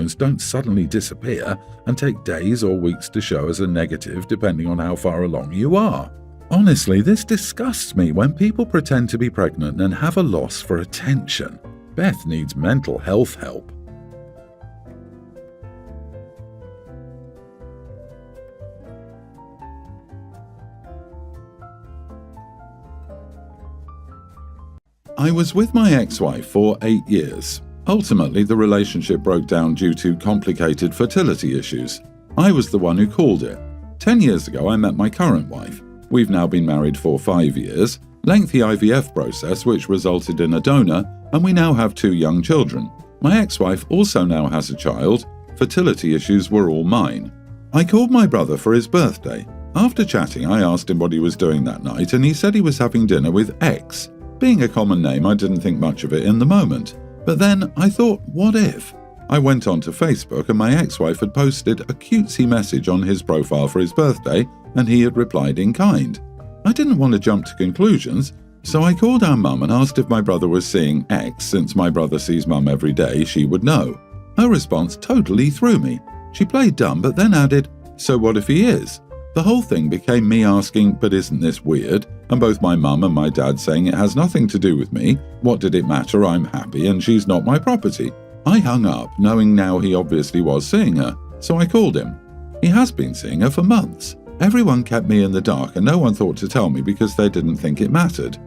hormones don't suddenly disappear and take days or weeks to show as a negative depending on how far along you are. Honestly, this disgusts me when people pretend to be pregnant and have a loss for attention. Beth needs mental health help. I was with my ex-wife for 8 years. Ultimately, the relationship broke down due to complicated fertility issues. I was the one who called it. 10 years ago, I met my current wife. We've now been married for 5 years, lengthy IVF process which resulted in a donor, and we now have 2 young children. My ex-wife also now has a child. Fertility issues were all mine. I called my brother for his birthday. After chatting, I asked him what he was doing that night, and he said he was having dinner with X. Being a common name, I didn't think much of it in the moment. But then I thought, what if? I went onto Facebook and my ex-wife had posted a cutesy message on his profile for his birthday, and he had replied in kind. I didn't want to jump to conclusions, so I called our mum and asked if my brother was seeing X. Since my brother sees mum every day, she would know. Her response totally threw me. She played dumb but then added, "So what if he is?" The whole thing became me asking, "But isn't this weird?" And both my mum and my dad saying it has nothing to do with me. What did it matter? I'm happy and she's not my property. I hung up, knowing now he obviously was seeing her, so I called him. He has been seeing her for months. Everyone kept me in the dark and no one thought to tell me because they didn't think it mattered.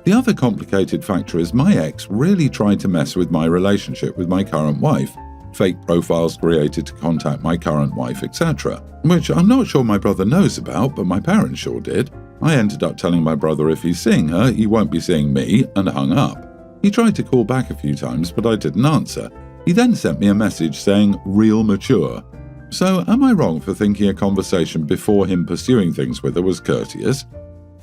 The other complicated factor is my ex really tried to mess with my relationship with my current wife. Fake profiles created to contact my current wife, etc. Which I'm not sure my brother knows about, but my parents sure did. I ended up telling my brother if he's seeing her, he won't be seeing me, and hung up. He tried to call back a few times, but I didn't answer. He then sent me a message saying, "Real mature." So am I wrong for thinking a conversation before him pursuing things with her was courteous?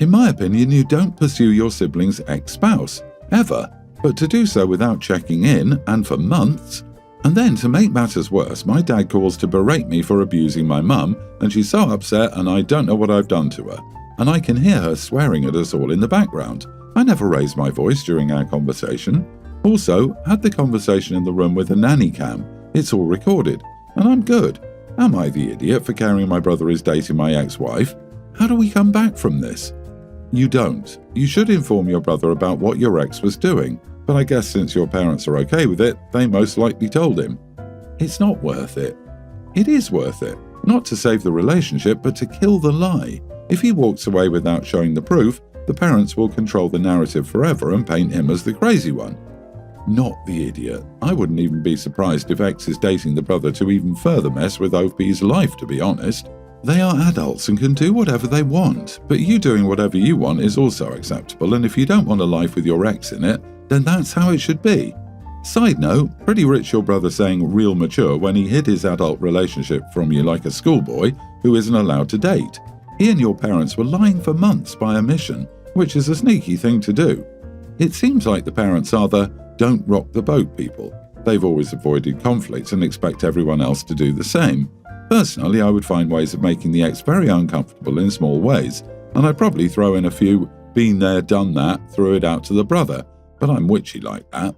In my opinion, you don't pursue your sibling's ex-spouse, ever, but to do so without checking in, and for months. And then, to make matters worse, my dad calls to berate me for abusing my mum, and she's so upset and I don't know what I've done to her. And I can hear her swearing at us all in the background. I never raised my voice during our conversation. Also, had the conversation in the room with a nanny cam. It's all recorded, and I'm good. Am I the idiot for caring my brother is dating my ex-wife? How do we come back from this? You don't. You should inform your brother about what your ex was doing. But I guess since your parents are okay with it, they most likely told him. It's not worth it. It is worth it. Not to save the relationship, but to kill the lie. If he walks away without showing the proof, the parents will control the narrative forever and paint him as the crazy one. Not the idiot. I wouldn't even be surprised if X is dating the brother to even further mess with OP's life, to be honest. They are adults and can do whatever they want, but you doing whatever you want is also acceptable, and if you don't want a life with your ex in it, then that's how it should be. Side note, pretty rich your brother saying real mature when he hid his adult relationship from you like a schoolboy who isn't allowed to date. He and your parents were lying for months by omission, which is a sneaky thing to do. It seems like the parents are the don't rock the boat people. They've always avoided conflict and expect everyone else to do the same. Personally, I would find ways of making the ex very uncomfortable in small ways, and I'd probably throw in a few been there, done that, throw it out to the brother. But I'm witchy like that.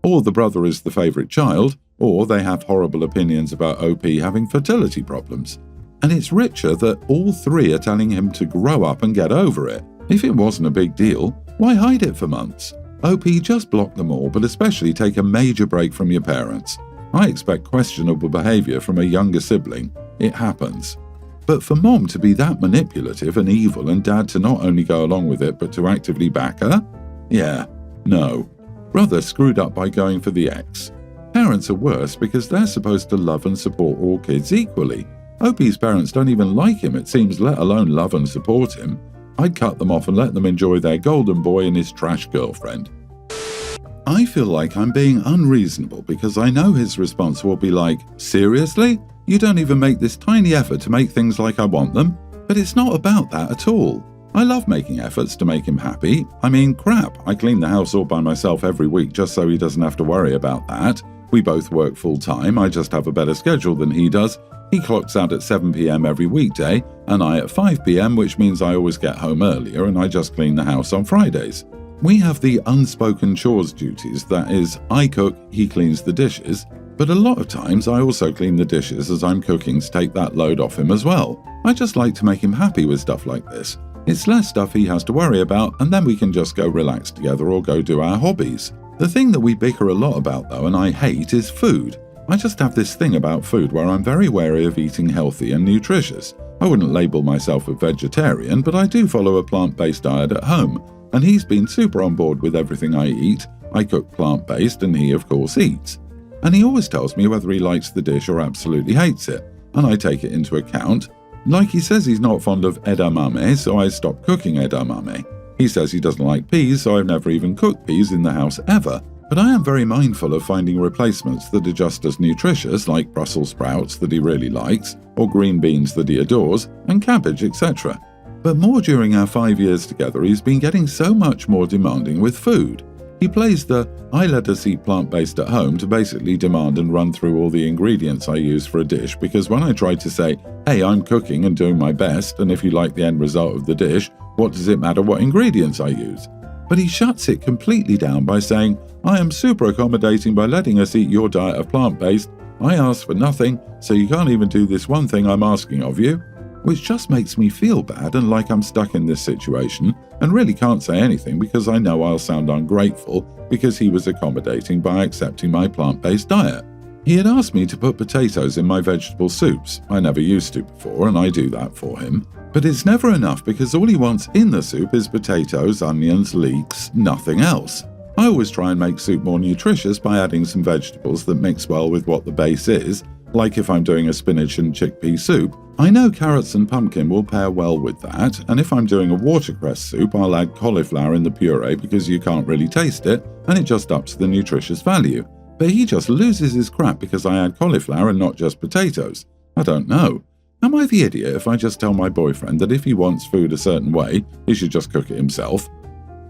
Or the brother is the favourite child, or they have horrible opinions about OP having fertility problems. And it's richer that all three are telling him to grow up and get over it. If it wasn't a big deal, why hide it for months? OP, just block them all, but especially take a major break from your parents. I expect questionable behaviour from a younger sibling. It happens. But for mom to be that manipulative and evil and dad to not only go along with it but to actively back her? Yeah. No. Brother screwed up by going for the ex. Parents are worse because they're supposed to love and support all kids equally. OP's parents don't even like him, it seems, let alone love and support him. I'd cut them off and let them enjoy their golden boy and his trash girlfriend. I feel like I'm being unreasonable because I know his response will be like, "Seriously? You don't even make this tiny effort to make things like I want them?" But it's not about that at all. I love making efforts to make him happy. I mean, crap, I clean the house all by myself every week just so he doesn't have to worry about that. We both work full time, I just have a better schedule than he does. He clocks out at 7 p.m. every weekday, and I at 5 p.m, which means I always get home earlier and I just clean the house on Fridays. We have the unspoken chores duties, that is, I cook, he cleans the dishes, But a lot of times I also clean the dishes as I'm cooking to take that load off him as well. I just like to make him happy with stuff like this. It's less stuff he has to worry about, and then we can just go relax together or go do our hobbies. The thing that we bicker a lot about though, and I hate, is food. I just have this thing about food where I'm very wary of eating healthy and nutritious. I wouldn't label myself a vegetarian, but I do follow a plant-based diet at home, and he's been super on board with everything I eat. I cook plant-based and he of course eats. And he always tells me whether he likes the dish or absolutely hates it, and I take it into account. Like he says he's not fond of edamame, so I stopped cooking edamame. He says he doesn't like peas, so I've never even cooked peas in the house ever. But I am very mindful of finding replacements that are just as nutritious, like Brussels sprouts that he really likes, or green beans that he adores, and cabbage, etc. But more during our 5 years together, he's been getting so much more demanding with food. He plays the I let us eat plant-based at home to basically demand and run through all the ingredients I use for a dish, because when I try to say, hey, I'm cooking and doing my best, and if you like the end result of the dish, what does it matter what ingredients I use? But he shuts it completely down by saying, I am super accommodating by letting us eat your diet of plant-based. I ask for nothing, so you can't even do this one thing I'm asking of you. Which just makes me feel bad and like I'm stuck in this situation, and really can't say anything because I know I'll sound ungrateful because he was accommodating by accepting my plant-based diet. He had asked me to put potatoes in my vegetable soups. I never used to before, and I do that for him. But it's never enough because all he wants in the soup is potatoes, onions, leeks, nothing else. I always try and make soup more nutritious by adding some vegetables that mix well with what the base is, like if I'm doing a spinach and chickpea soup. I know carrots and pumpkin will pair well with that, and if I'm doing a watercress soup, I'll add cauliflower in the puree because you can't really taste it, and it just ups the nutritious value. But he just loses his crap because I add cauliflower and not just potatoes. I don't know. Am I the idiot if I just tell my boyfriend that if he wants food a certain way, he should just cook it himself?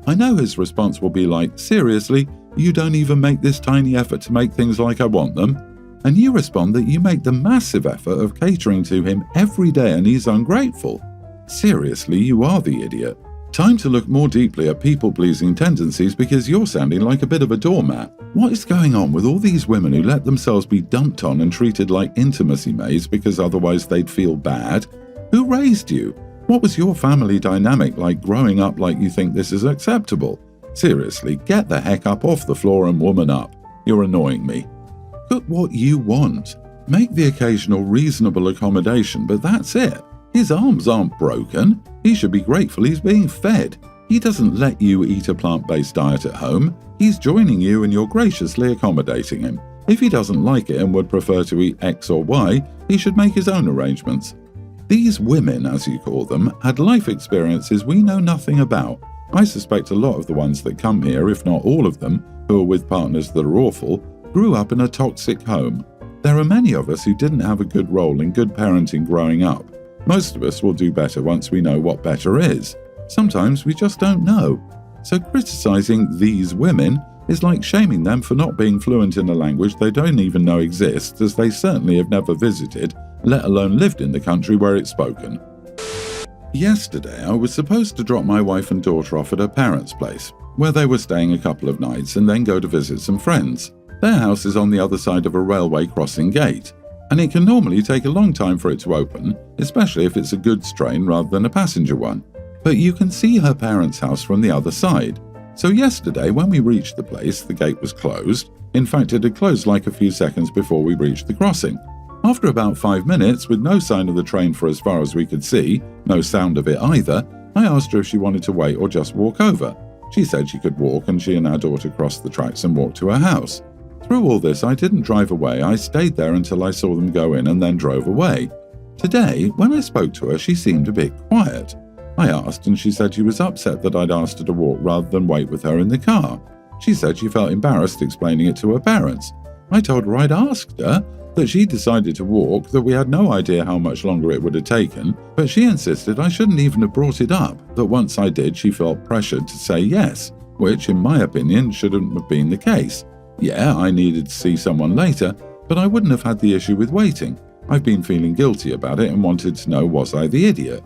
I know his response will be like, seriously, you don't even make this tiny effort to make things like I want them? And you respond that you make the massive effort of catering to him every day and he's ungrateful. Seriously, you are the idiot. Time to look more deeply at people-pleasing tendencies because you're sounding like a bit of a doormat. What is going on with all these women who let themselves be dumped on and treated like intimacy maids because otherwise they'd feel bad? Who raised you? What was your family dynamic like growing up like you think this is acceptable? Seriously, get the heck up off the floor and woman up. You're annoying me. Cook what you want. Make the occasional reasonable accommodation, but that's it. His arms aren't broken. He should be grateful he's being fed. He doesn't let you eat a plant-based diet at home. He's joining you and you're graciously accommodating him. If he doesn't like it and would prefer to eat X or Y, he should make his own arrangements. These women, as you call them, had life experiences we know nothing about. I suspect a lot of the ones that come here, if not all of them, who are with partners that are awful, grew up in a toxic home. There are many of us who didn't have a good role in good parenting growing up. Most of us will do better once we know what better is. Sometimes we just don't know. So criticizing these women is like shaming them for not being fluent in a language they don't even know exists, as they certainly have never visited, let alone lived in the country where it's spoken. Yesterday, I was supposed to drop my wife and daughter off at her parents' place, where they were staying a couple of nights and then go to visit some friends. Their house is on the other side of a railway crossing gate, and it can normally take a long time for it to open, especially if it's a goods train rather than a passenger one. But you can see her parents' house from the other side. So yesterday, when we reached the place, the gate was closed. In fact, it had closed like a few seconds before we reached the crossing. After about 5 minutes, with no sign of the train for as far as we could see, no sound of it either, I asked her if she wanted to wait or just walk over. She said she could walk, and she and our daughter crossed the tracks and walked to her house. Through all this, I didn't drive away. I stayed there until I saw them go in and then drove away. Today, when I spoke to her, she seemed a bit quiet. I asked, and she said she was upset that I'd asked her to walk rather than wait with her in the car. She said she felt embarrassed explaining it to her parents. I told her I'd asked her, that she decided to walk, that we had no idea how much longer it would have taken, but she insisted I shouldn't even have brought it up, that once I did she felt pressured to say yes, which in my opinion shouldn't have been the case. Yeah, I needed to see someone later, but I wouldn't have had the issue with waiting. I've been feeling guilty about it and wanted to know, was I the idiot?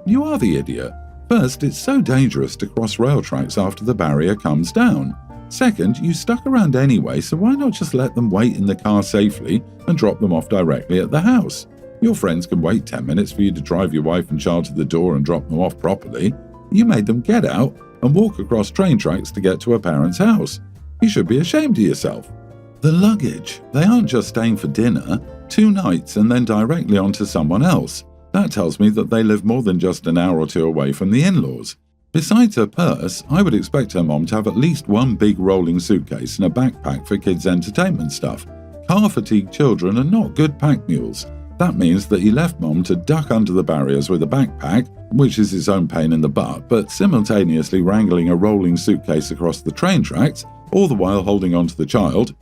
You are the idiot. First, it's so dangerous to cross rail tracks after the barrier comes down. Second, you stuck around anyway, so why not just let them wait in the car safely and drop them off directly at the house? Your friends can wait 10 minutes for you to drive your wife and child to the door and drop them off properly. You made them get out and walk across train tracks to get to a parent's house. You should be ashamed of yourself. The luggage. They aren't just staying for dinner, 2 nights and then directly onto someone else. That tells me that they live more than just an hour or 2 away from the in-laws. Besides her purse, I would expect her mom to have at least one big rolling suitcase and a backpack for kids' entertainment stuff. Car-fatigued children are not good pack mules. That means that he left mom to duck under the barriers with a backpack, which is his own pain in the butt, but simultaneously wrangling a rolling suitcase across the train tracks, all the while holding onto the child,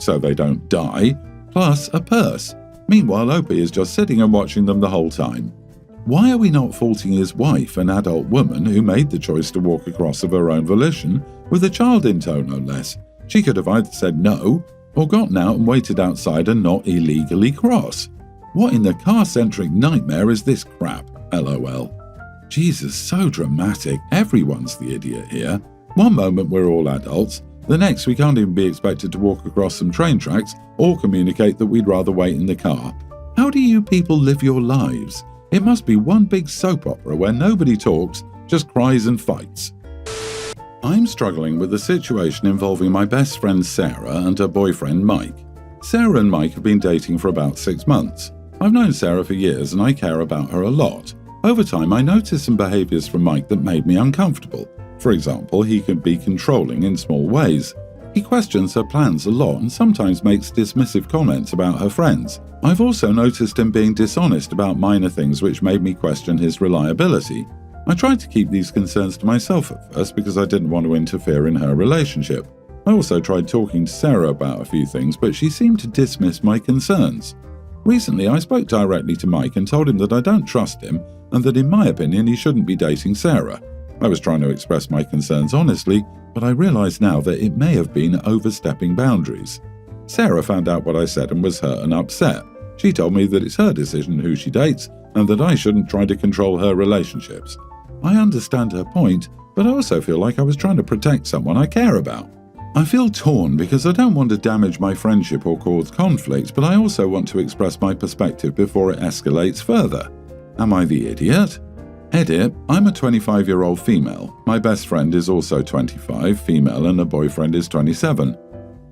so they don't die, plus a purse. Meanwhile, Opie is just sitting and watching them the whole time. Why are we not faulting his wife, an adult woman who made the choice to walk across of her own volition, with a child in tow no less? She could have either said no, or gotten out and waited outside and not illegally cross. What in the car-centric nightmare is this crap? LOL. Jesus, so dramatic. Everyone's the idiot here. One moment we're all adults, the next we can't even be expected to walk across some train tracks or communicate that we'd rather wait in the car. How do you people live your lives? It must be one big soap opera where nobody talks, just cries and fights. I'm struggling with a situation involving my best friend Sarah and her boyfriend Mike. Sarah and Mike have been dating for about 6 months. I've known Sarah for years and I care about her a lot. Over time, I noticed some behaviors from Mike that made me uncomfortable. For example, he can be controlling in small ways. He questions her plans a lot and sometimes makes dismissive comments about her friends. I've also noticed him being dishonest about minor things which made me question his reliability. I tried to keep these concerns to myself at first because I didn't want to interfere in her relationship. I also tried talking to Sarah about a few things, but she seemed to dismiss my concerns. Recently, I spoke directly to Mike and told him that I don't trust him and that in my opinion he shouldn't be dating Sarah. I was trying to express my concerns honestly, but I realize now that it may have been overstepping boundaries. Sarah found out what I said and was hurt and upset. She told me that it's her decision who she dates and that I shouldn't try to control her relationships. I understand her point, but I also feel like I was trying to protect someone I care about. I feel torn because I don't want to damage my friendship or cause conflict, but I also want to express my perspective before it escalates further. Am I the idiot? Edit, I'm a 25-year-old female. My best friend is also 25, female, and her boyfriend is 27.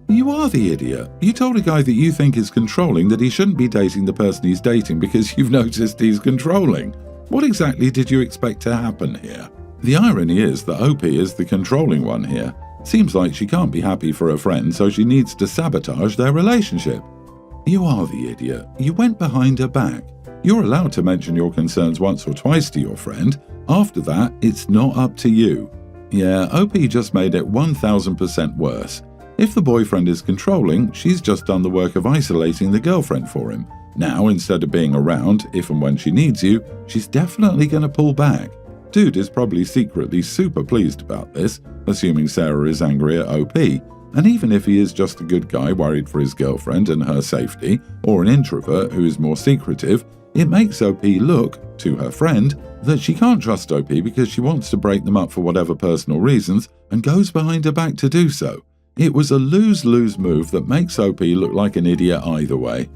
You are the idiot. You told a guy that you think is controlling that he shouldn't be dating the person he's dating because you've noticed he's controlling. What exactly did you expect to happen here? The irony is that OP is the controlling one here. Seems like she can't be happy for her friend, so she needs to sabotage their relationship. You are the idiot. You went behind her back. You're allowed to mention your concerns once or twice to your friend. After that, it's not up to you. Yeah, OP just made it 1000% worse. If the boyfriend is controlling, she's just done the work of isolating the girlfriend for him. Now, instead of being around, if and when she needs you, she's definitely going to pull back. Dude is probably secretly super pleased about this, assuming Sarah is angry at OP. And even if he is just a good guy worried for his girlfriend and her safety, or an introvert who is more secretive, it makes OP look, to her friend, that she can't trust OP because she wants to break them up for whatever personal reasons and goes behind her back to do so. It was a lose-lose move that makes OP look like an idiot either way.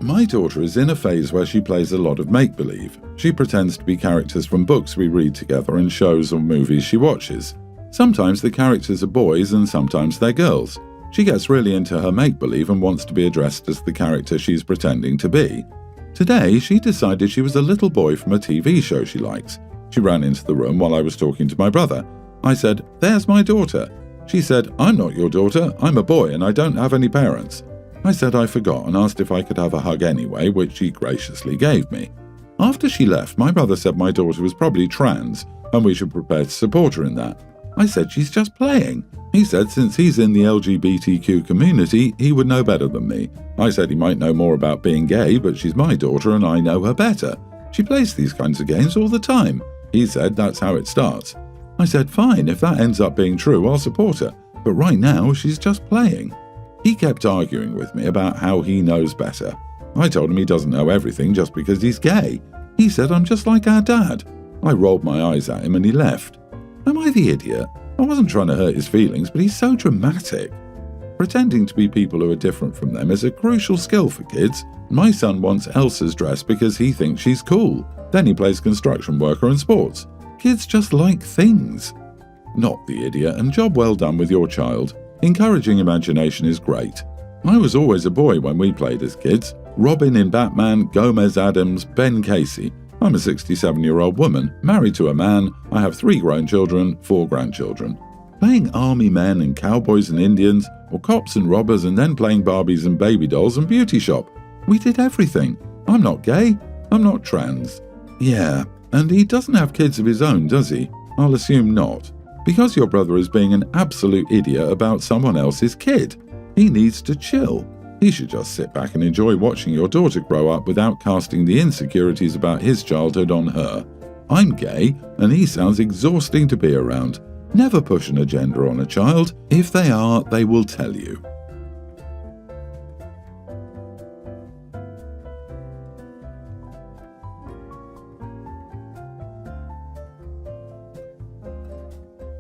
My daughter is in a phase where she plays a lot of make-believe. She pretends to be characters from books we read together and shows or movies she watches. Sometimes the characters are boys and sometimes they're girls. She gets really into her make-believe and wants to be addressed as the character she's pretending to be. Today, she decided she was a little boy from a TV show she likes. She ran into the room while I was talking to my brother. I said, "There's my daughter." She said, "I'm not your daughter, I'm a boy and I don't have any parents." I said I forgot and asked if I could have a hug anyway, which she graciously gave me. After she left, my brother said my daughter was probably trans and we should prepare to support her in that. I said she's just playing. He said since he's in the LGBTQ community, he would know better than me. I said he might know more about being gay, but she's my daughter and I know her better. She plays these kinds of games all the time. He said that's how it starts. I said fine, if that ends up being true, I'll support her. But right now, she's just playing. He kept arguing with me about how he knows better. I told him he doesn't know everything just because he's gay. He said I'm just like our dad. I rolled my eyes at him and he left. Am I the idiot? I wasn't trying to hurt his feelings, but he's so dramatic. Pretending to be people who are different from them is a crucial skill for kids. My son wants Elsa's dress because he thinks she's cool. Then he plays construction worker and sports. Kids just like things. Not the idiot, and job well done with your child. Encouraging imagination is great. I was always a boy when we played as kids. Robin in Batman, Gomez Adams, Ben Casey. I'm a 67-year-old woman, married to a man. I have 3 grown children, 4 grandchildren. Playing army men and cowboys and Indians, or cops and robbers, and then playing Barbies and baby dolls and beauty shop. We did everything. I'm not gay. I'm not trans. Yeah, and he doesn't have kids of his own, does he? I'll assume not. Because your brother is being an absolute idiot about someone else's kid. He needs to chill. He should just sit back and enjoy watching your daughter grow up without casting the insecurities about his childhood on her. I'm gay, and he sounds exhausting to be around. Never push an agenda on a child. If they are, they will tell you.